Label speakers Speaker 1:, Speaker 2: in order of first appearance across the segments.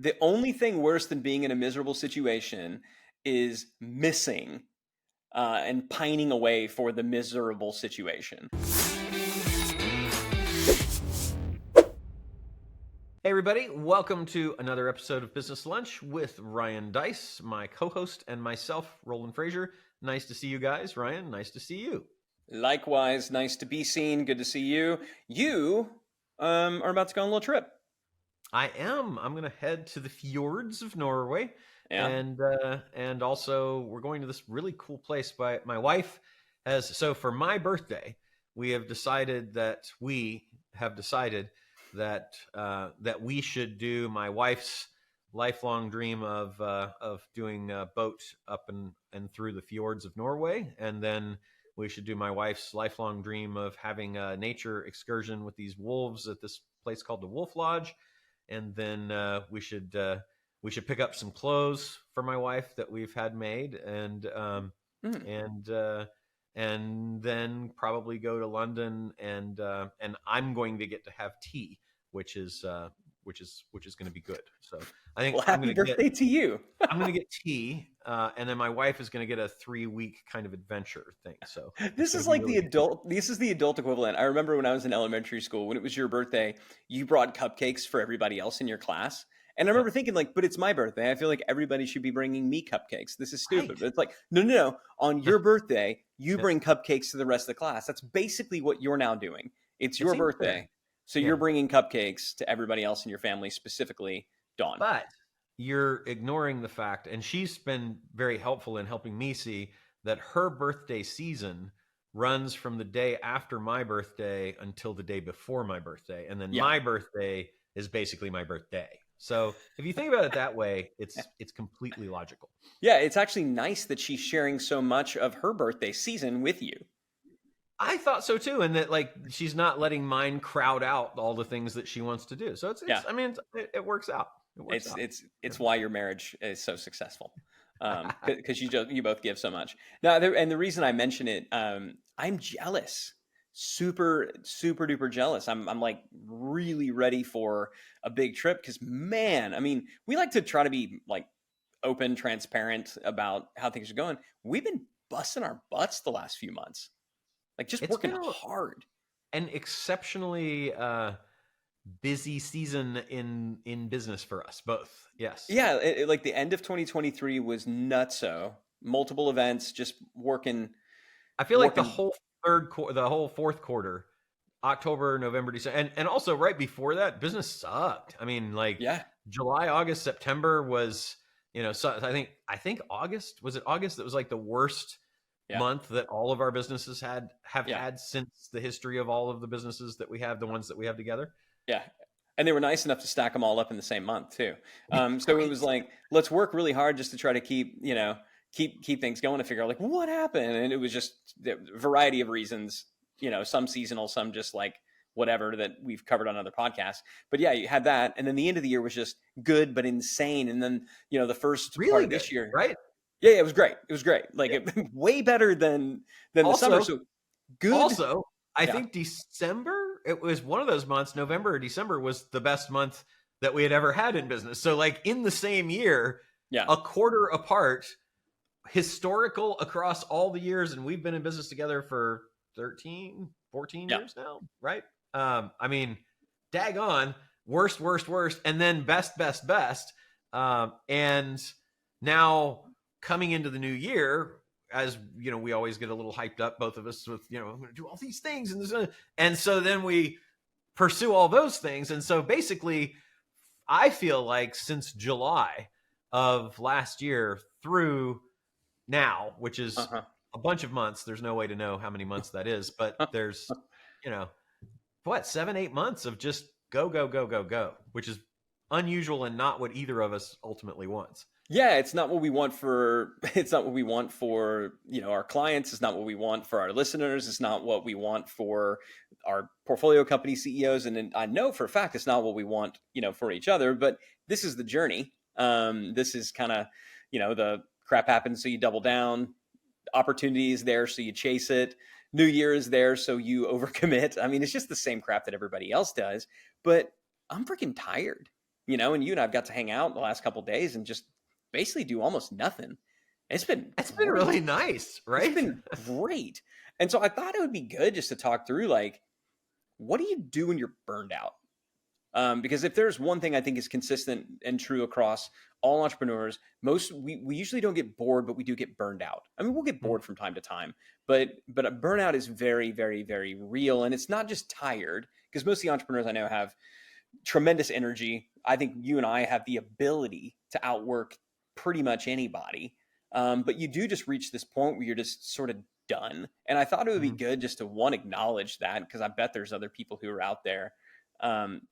Speaker 1: The only thing worse than being in a miserable situation is missing and pining away for the miserable situation.
Speaker 2: Hey everybody, welcome to another episode of Business Lunch with Ryan Dice, my co-host, and myself, Roland Frazier. Nice to see you guys. Ryan, nice to see you.
Speaker 1: Likewise, nice to be seen. Good to see you. You are about to go on a little trip.
Speaker 2: I am. I'm going to head to the fjords of Norway,
Speaker 1: Yeah.
Speaker 2: and also we're going to this really cool place. My wife has. So for my birthday, we have decided that that we should do my wife's lifelong dream of doing a boat up and through the fjords of Norway, and then we should do my wife's lifelong dream of having a nature excursion with these wolves at this place called the Wolf Lodge, and then we should pick up some clothes for my wife that we've had made, and then probably go to London, and I'm going to get to have tea, which is going to be good. So I think
Speaker 1: Happy birthday to you.
Speaker 2: I'm going to get tea, and then my wife is going to get a 3-week kind of adventure thing. So
Speaker 1: this is like really this is the adult equivalent. I remember when I was in elementary school, when it was your birthday, you brought cupcakes for everybody else in your class. And I remember thinking, like, but it's my birthday. I feel like everybody should be bringing me cupcakes. This is stupid. Right. But it's like, no. On your birthday, you bring cupcakes to the rest of the class. That's basically what you're now doing. It's your birthday. Fair. So you're bringing cupcakes to everybody else in your family, specifically Dawn.
Speaker 2: But you're ignoring the fact, and she's been very helpful in helping me see that her birthday season runs from the day after my birthday until the day before my birthday. And then my birthday is basically my birthday. So if you think about it that way, it's completely logical.
Speaker 1: Yeah, it's actually nice that she's sharing so much of her birthday season with you.
Speaker 2: I thought so too, and that like she's not letting mine crowd out all the things that she wants to do. So it's I mean, it works out.
Speaker 1: It's why your marriage is so successful, because you both give so much. Now, and the reason I mention it, I'm jealous. Super duper jealous. I'm like really ready for a big trip because, man, I mean, we like to try to be like open, transparent about how things are going. We've been busting our butts the last few months, like just working hard.
Speaker 2: An exceptionally busy season in business for us both. Yes.
Speaker 1: Yeah, like the end of 2023 was nutso. Multiple events, just working.
Speaker 2: I feel like the whole fourth quarter, October, November, December, and also right before that, business sucked. I mean, like July, August, September was, so I think August, was it August that was like the worst month that all of our businesses have had since the history of all of the businesses that we have, the ones that we have together.
Speaker 1: Yeah. And they were nice enough to stack them all up in the same month too. So it was like, let's work really hard just to try to keep things going, to figure out like what happened. And it was just a variety of reasons, some seasonal, some just like whatever that we've covered on other podcasts. But yeah, you had that. And then the end of the year was just good, but insane. And then, the first part of this year,
Speaker 2: right?
Speaker 1: Yeah, it was great. It was great. Like way better than the summer. So good.
Speaker 2: Also, I think December, it was one of those months, November or December was the best month that we had ever had in business. So like in the same year, a quarter apart, historical across all the years. And we've been in business together for 13, 14 years now, right? I mean, daggone, worst. And then best. And now coming into the new year, as we always get a little hyped up, both of us, with I'm going to do all these things, and so then we pursue all those things, and so basically, I feel like since July of last year through now, which is a bunch of months. There's no way to know how many months that is, but there's 7-8 months of just go, which is unusual and not what either of us ultimately wants.
Speaker 1: Yeah, it's not what we want for our clients. It's not what we want for our listeners. It's not what we want for our portfolio company CEOs. And I know for a fact it's not what we want, for each other, but this is the journey. This is kind of, the crap happens, so you double down. Opportunity is there, so you chase it. New Year is there, so you overcommit. I mean, it's just the same crap that everybody else does, but I'm freaking tired. and you and I've got to hang out the last couple of days and just basically do almost nothing. It's been
Speaker 2: It's been
Speaker 1: great.
Speaker 2: really nice,
Speaker 1: It's
Speaker 2: right?
Speaker 1: been great. And so I thought it would be good just to talk through, like, what do you do when you're burned out? Because if there's one thing I think is consistent and true across all entrepreneurs, we usually don't get bored, but we do get burned out. I mean, we'll get bored from time to time, but a burnout is very, very, very real, and it's not just tired. Because most of the entrepreneurs I know have tremendous energy. I think you and I have the ability to outwork pretty much anybody, but you do just reach this point where you're just sort of done. And I thought it would be
Speaker 2: Mhm.
Speaker 1: good just to acknowledge that, because I bet there's other people who are out there. Um,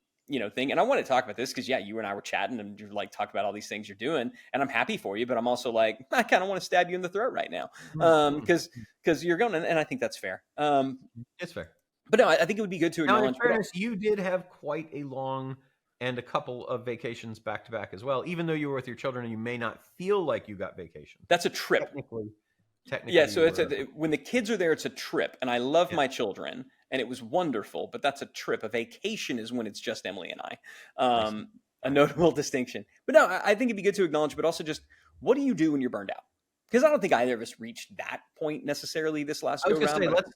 Speaker 1: thing. And I want to talk about this because, yeah, you and I were chatting and you're like talking about all these things you're doing, and I'm happy for you, but I'm also like, I kind of want to stab you in the throat right now.
Speaker 2: Mhm.
Speaker 1: Because you're going, and I think that's fair.
Speaker 2: It's fair.
Speaker 1: But no, I think it would be good to
Speaker 2: Now, in
Speaker 1: acknowledge,
Speaker 2: fairness, you did have quite a long and a couple of vacations back to back as well, even though you were with your children and you may not feel like you got vacation.
Speaker 1: that's a trip.
Speaker 2: Technically,
Speaker 1: Yeah.
Speaker 2: technically
Speaker 1: So
Speaker 2: you were.
Speaker 1: when the kids are there, it's a trip, and I love
Speaker 2: Yeah.
Speaker 1: my children and it was wonderful, but that's a trip. A vacation is when it's just Emily and I.
Speaker 2: I see.
Speaker 1: A notable distinction. But no, I think it'd be good to acknowledge, but also just, what do you do when you're burned out? Because I don't think either of us reached that point necessarily this last
Speaker 2: I
Speaker 1: go
Speaker 2: was going to
Speaker 1: round.
Speaker 2: say
Speaker 1: But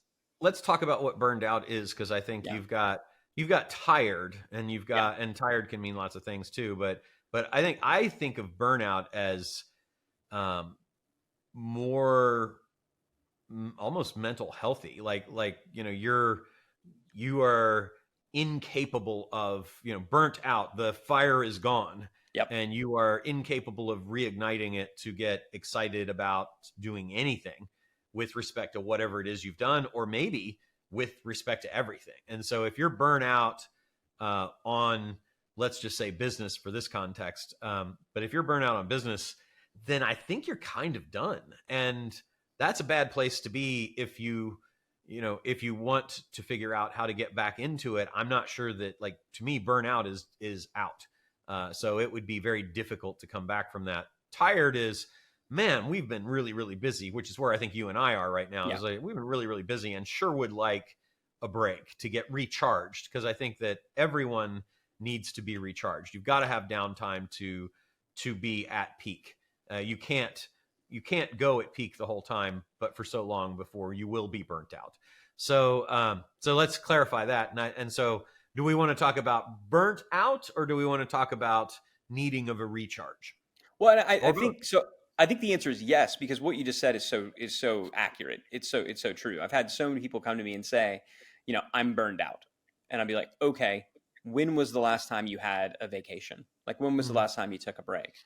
Speaker 2: let's talk about what burned out is, because I think
Speaker 1: yeah,
Speaker 2: you've got tired, and you've
Speaker 1: yeah,
Speaker 2: got, and tired can mean lots of things too, but I think of burnout as um, more almost mental healthy, like you are incapable of, burnt out, the fire is gone,
Speaker 1: yep,
Speaker 2: and you are incapable of reigniting it to get excited about doing anything with respect to whatever it is you've done, or maybe with respect to everything. And so if you're burnt out on, let's just say, business for this context, but if you're burnt out on business, then I think you're kind of done. And that's a bad place to be if you want to figure out how to get back into it. I'm not sure that, like, to me, burnout is out. So it would be very difficult to come back from that. Tired is, man, we've been really, really busy, which is where I think you and I are right now.
Speaker 1: yeah.
Speaker 2: Is like, we've been really, really busy, and sure would like a break to get recharged, because I think that everyone needs to be recharged. You've got to have downtime to be at peak. You can't go at peak the whole time, but for so long before you will be burnt out. So let's clarify that. And so, do we want to talk about burnt out, or do we want to talk about needing of a recharge?
Speaker 1: Well, and I
Speaker 2: Or both?
Speaker 1: think so. I think the answer is yes, because what you just said is so accurate. It's so true. I've had so many people come to me and say, I'm burned out, and I'd be like, okay, when was the last time you had a vacation? Like, when was the
Speaker 2: Mhm.
Speaker 1: last time you took a break?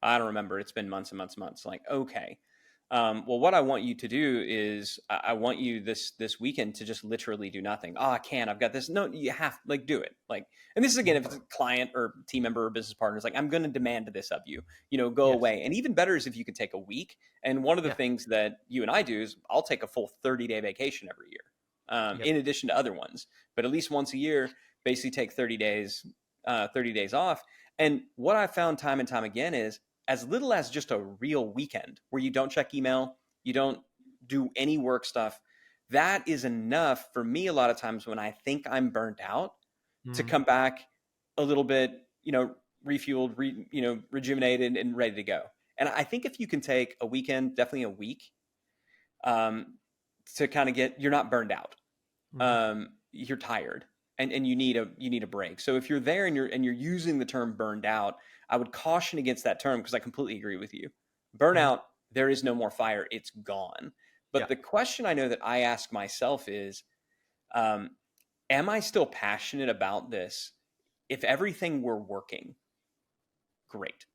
Speaker 1: I don't remember. It's been months and months and months. Like, okay. Well, what I want you to do is, I want you this weekend to just literally do nothing. Oh, I can't. I've got this. No, you have, like, do it. Like, and this is, again, if it's a client or team member or business partners, like, I'm going to demand this of you. Go
Speaker 2: Yes.
Speaker 1: away. And even better is if you could take a week. And one of the
Speaker 2: Yeah.
Speaker 1: things that you and I do is, I'll take a full 30-day vacation every year,
Speaker 2: Yep.
Speaker 1: in addition to other ones. But at least once a year, basically take 30 days off. And what I found time and time again is, as little as just a real weekend where you don't check email, you don't do any work stuff, that is enough for me a lot of times when I think I'm burnt out to
Speaker 2: Mhm.
Speaker 1: come back a little bit, refueled, rejuvenated and ready to go. And I think if you can take a weekend, definitely a week, um, to kind of you're not burned out.
Speaker 2: Mhm.
Speaker 1: You're tired, and you need a break. So if you're there and you're using the term burned out, I would caution against that term, because I completely agree with you.
Speaker 2: Mhm.
Speaker 1: Burnout, there is no more fire; it's gone. But
Speaker 2: Yeah.
Speaker 1: the question I know that I ask myself is, um, am I still passionate about this? If everything were working great,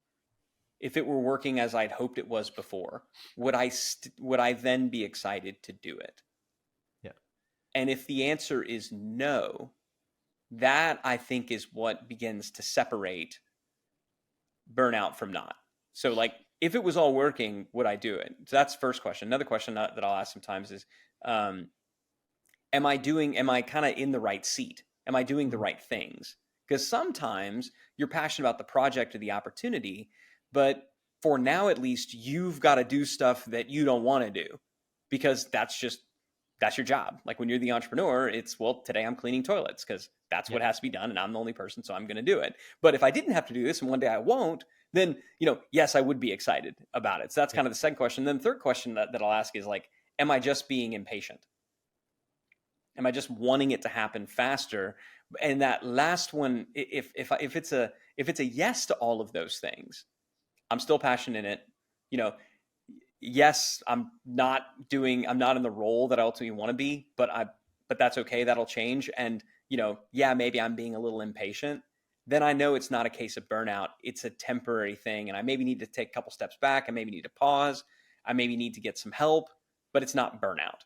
Speaker 1: if it were working as I'd hoped it was before, would I then be excited to do it?
Speaker 2: Yeah.
Speaker 1: And if the answer is no, that I think is what begins to separate burnout from not. So, like, if it was all working, would I do it? So that's the first question. Another question that I'll ask sometimes is, um, am I kind of in the right seat? Am I doing the
Speaker 2: Mhm.
Speaker 1: right things? Because sometimes you're passionate about the project or the opportunity, but for now, at least, you've got to do stuff that you don't want to do, because that's your job. Like, when you're the entrepreneur, it's, well, today I'm cleaning toilets because That's what has to be done. And I'm the only person, so I'm going to do it. But if I didn't have to do this and one day I won't, then, yes, I would be excited about it. So that's kind of the second question. Then the third question that I'll ask is like, am I just being impatient? Am I just wanting it to happen faster? And that last one, if it's a yes to all of those things, I'm still passionate in it. Yes, I'm not in the role that I ultimately want to be, but that's okay. That'll change. And, maybe I'm being a little impatient. Then I know it's not a case of burnout. It's a temporary thing. And I maybe need to take a couple steps back. I maybe need to pause. I maybe need to get some help, but it's not burnout.